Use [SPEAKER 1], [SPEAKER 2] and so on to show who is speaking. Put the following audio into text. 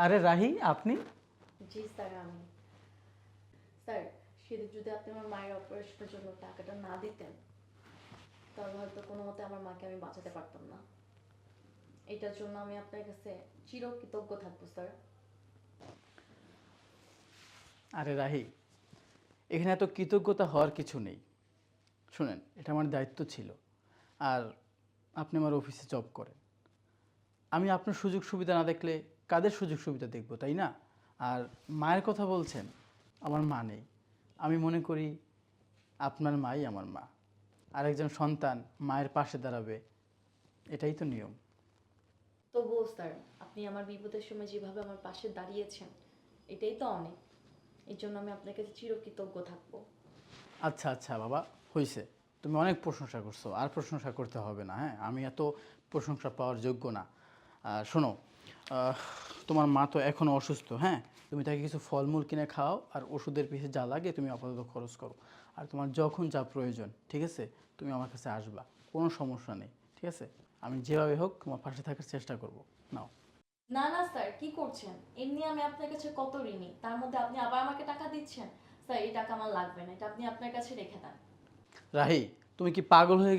[SPEAKER 1] আরে রাহি, আপনি?
[SPEAKER 2] জি স্যার, আমি স্যার, সেদিন যদি আপনি আমার মায়ের অপারেশনের জন্য টাকাটা না দিতেন তাহলে হয়তো কোনো মতে আমার মাকে আমি বাঁচাতে পারতাম না। এটার জন্য আমি আপনার কাছে চিরকৃতজ্ঞ থাকবো স্যার।
[SPEAKER 1] আরে রাহি, এখানে এত কৃতজ্ঞতা হওয়ার কিছু নেই। শুনেন, এটা আমার দায়িত্ব ছিল। আর আপনি আমার অফিসে জব করেন। আমি আপনার সুযোগ সুবিধা না দেখলে কাদের সুযোগ সুবিধা দেখব, তাই না? আর মায়ের কথা বলছেন, আমার মা নেই। আমি মনে করি আপনার মাই আমার মা। আর একজন সন্তান মায়ের পাশে দাঁড়াবে, এটাই তো নিয়ম।
[SPEAKER 2] তবুও স্যার, আপনি আমার বিপদের সময় যেভাবে আমার পাশে দাঁড়িয়েছেন এটাই তো অনেক। এই জন্য আমি আপনার কাছে চিরকৃতজ্ঞ থাকবো।
[SPEAKER 1] আচ্ছা আচ্ছা বাবা, হইছে। তুমি অনেক প্রশংসা করছো, আর প্রশংসা করতে হবে না। হ্যাঁ, আমি এত প্রশংসা পাওয়ার যোগ্য না। শোনো, আহ, তোমার মা তো এখনও অসুস্থ। হ্যাঁ, তুমি তাকে কিছু ফলমূল কিনে খাও, আর ওষুধের পিছনে যা লাগে তুমি আপাতত খরচ করো। আর তোমার যখন যা প্রয়োজন, ঠিক আছে, তুমি আমার কাছে আসবা, কোনো সমস্যা নেই। ঠিক আছে, আমি যেভাবে হোক তোমার পাশে থাকার চেষ্টা করব। নাও।
[SPEAKER 2] না না স্যার, কি করছেন? এমনি আমি আপনার কাছে কত ঋণী, তার মধ্যে আপনি আবার আমাকে টাকা দিচ্ছেন। স্যার, এই টাকা আমার লাগবে না, এটা আপনি আপনার কাছে রেখে দেন।
[SPEAKER 1] রাহি, তুমি কি পাগল হয়ে